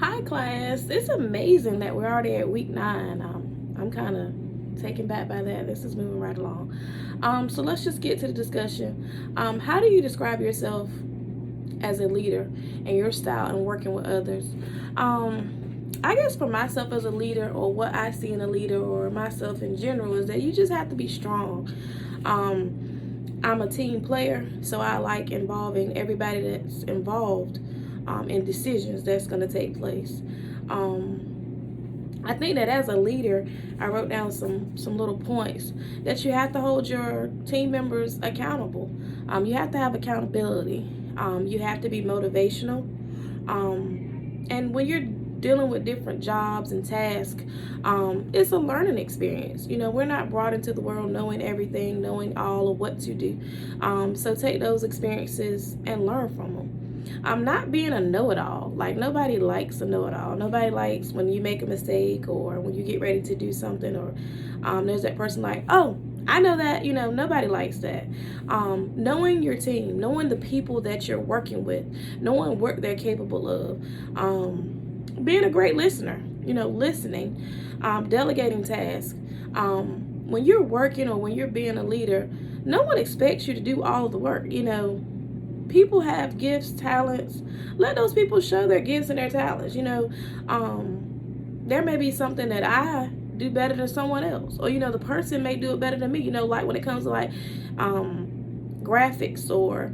Hi, class. It's amazing that we're already at week 9. I'm kind of taken back by that. This is moving right along. So let's just get to the discussion. How do you describe yourself as a leader and your style in working with others? I guess for myself as a leader, or what I see in a leader, or myself in general, is that you just have to be strong. I'm a team player, so I like involving everybody that's involved in decisions that's going to take place. I think that as a leader, I wrote down some little points that you have to hold your team members accountable. You have to have accountability. You have to be motivational. And when you're dealing with different jobs and tasks, it's a learning experience. We're not brought into the world knowing everything, knowing all of what to do. So take those experiences and learn from them. I'm not being a know-it-all. Like, nobody likes a know-it-all. Nobody likes when you make a mistake, or when you get ready to do something, or there's that person like, oh, I know that. Nobody likes that. Knowing your team, knowing the people that you're working with, knowing what they're capable of, being a great listener, listening, delegating tasks. When you're working, or when you're being a leader, no one expects you to do all of the work. People have gifts, talents. Let those people show their gifts and their talents. There may be something that I do better than someone else, or the person may do it better than me. Like when it comes to like graphics, or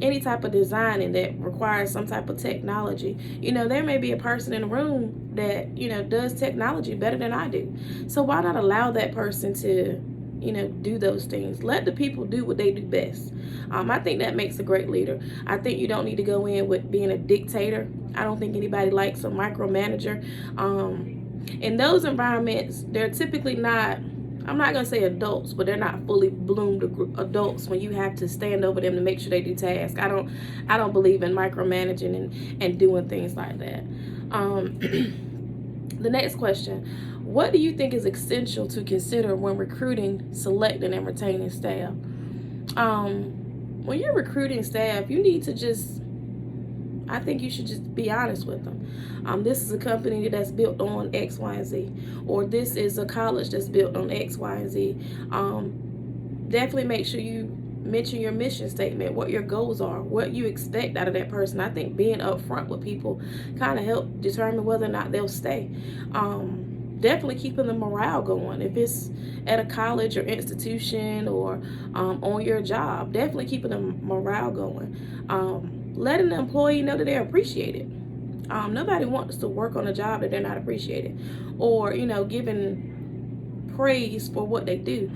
any type of designing that requires some type of technology. There may be a person in the room that does technology better than I do. So why not allow that person to do those things? Let the people do what they do best. I think that makes a great leader. I think you don't need to go in with being a dictator. I don't think anybody likes a micromanager. In those environments, they're typically not, I'm not going to say adults, but they're not fully bloomed adults when you have to stand over them to make sure they do tasks. I don't believe in micromanaging and doing things like that. The next question: what do you think is essential to consider when recruiting, selecting, and retaining staff? When you're recruiting staff, you need to I think you should just be honest with them. This is a company that's built on X, Y, and Z, or this is a college that's built on X, Y, and Z. Definitely make sure you mention your mission statement, what your goals are, what you expect out of that person. I think being upfront with people kind of help determine whether or not they'll stay. Definitely keeping the morale going. If it's at a college or institution, or on your job, definitely keeping the morale going. Letting the employee know that they're appreciated. Nobody wants to work on a job that they're not appreciated, or giving praise for what they do,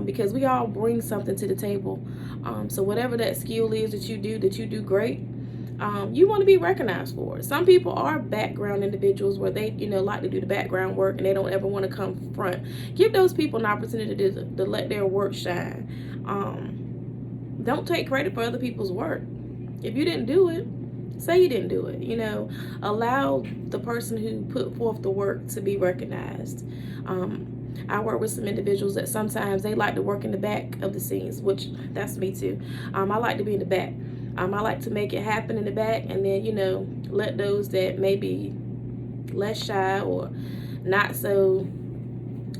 because we all bring something to the table. So whatever that skill is that you do great, you want to be recognized for it. Some people are background individuals where they like to do the background work, and they don't ever want to come front. Give those people an opportunity to let their work shine. Don't take credit for other people's work. If you didn't do it, say you didn't do it. Allow the person who put forth the work to be recognized. I work with some individuals that sometimes they like to work in the back of the scenes, which that's me too. I like to be in the back. I like to make it happen in the back, and then let those that may be less shy or not so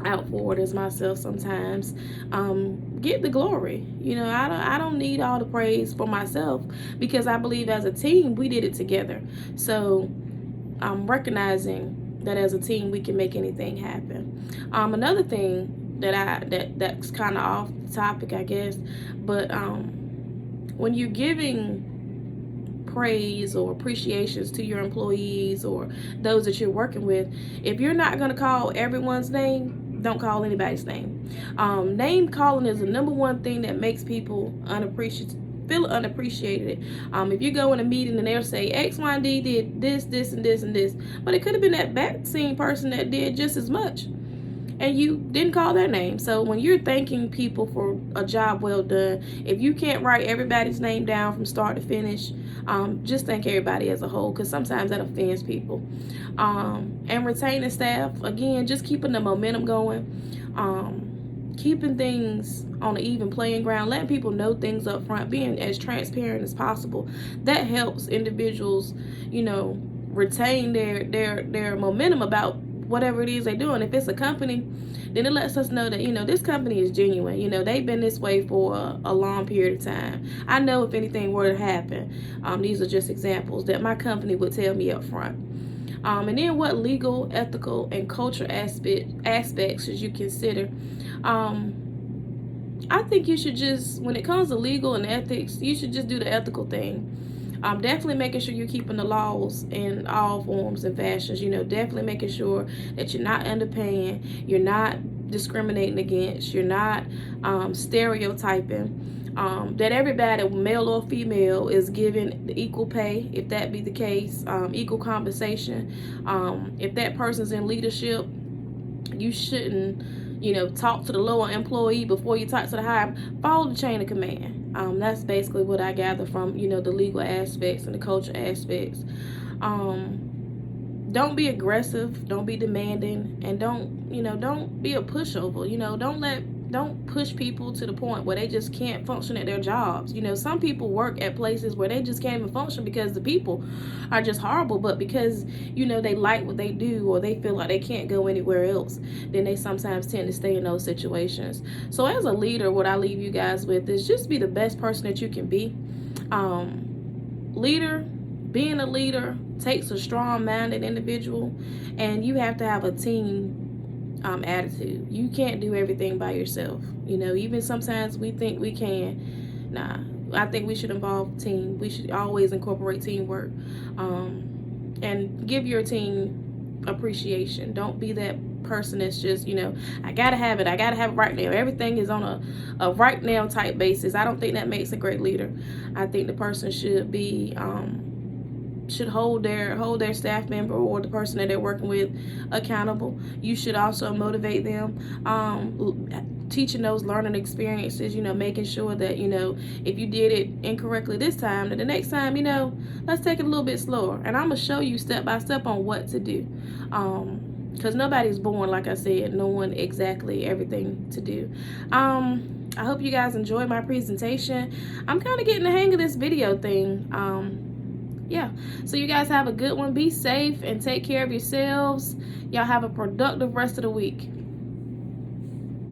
out forward as myself sometimes get the glory. I don't need all the praise for myself, because I believe as a team we did it together. So I'm recognizing that as a team we can make anything happen. Another thing that's kind of off topic, I guess, but when you're giving praise or appreciations to your employees or those that you're working with, if you're not going to call everyone's name, don't call anybody's name. Name calling is the number one thing that makes people feel unappreciated. If you go in a meeting and they'll say X, Y, and D did this, this, and this, and this, but it could have been that back scene person that did just as much, and you didn't call their name. So when you're thanking people for a job well done, if you can't write everybody's name down from start to finish, just thank everybody as a whole, because sometimes that offends people. And retaining staff, again, just keeping the momentum going, keeping things on an even playing ground, letting people know things up front, being as transparent as possible. That helps individuals, retain their momentum about whatever it is they're doing. If it's a company, then it lets us know that, you know, this company is genuine. You know, they've been this way for a long period of time. I know if anything were to happen, these are just examples that my company would tell me up front. And then what legal, ethical, and cultural aspects should you consider? I think you should just, when it comes to legal and ethics, you should just do the ethical thing. Definitely making sure you're keeping the laws in all forms and fashions. You know, definitely making sure that you're not underpaying, you're not discriminating against, you're not stereotyping. That everybody, male or female, is given the equal pay, if that be the case, equal compensation. If that person's in leadership, you shouldn't, you know, talk to the lower employee before you talk to the higher. Follow the chain of command. That's basically what I gather from, you know, the legal aspects and the cultural aspects. Don't be aggressive, don't be demanding, and don't be a pushover. You know, don't push people to the point where they just can't function at their jobs. You know, some people work at places where they just can't even function because the people are just horrible, but because, you know, they like what they do or they feel like they can't go anywhere else, then they sometimes tend to stay in those situations. So as a leader, what I leave you guys with is just be the best person that you can be. Being a leader takes a strong-minded individual, and you have to have a team attitude. You can't do everything by yourself. You know, even sometimes we think we can. Nah, I think we should involve team. We should always incorporate teamwork, and give your team appreciation. Don't be that person that's just, you know, I gotta have it right now. Everything is on a right now type basis. I don't think that makes a great leader. I think the person should be should hold their staff member or the person that they're working with accountable. You should also motivate them, teaching those learning experiences, you know, making sure that, you know, if you did it incorrectly this time, then the next time, you know, let's take it a little bit slower, and I'm gonna show you step by step on what to do, because nobody's born, like I said, knowing exactly everything to do. I hope you guys enjoyed my presentation. I'm kind of getting the hang of this video thing. Yeah, so you guys have a good one. Be safe and take care of yourselves. Y'all have a productive rest of the week.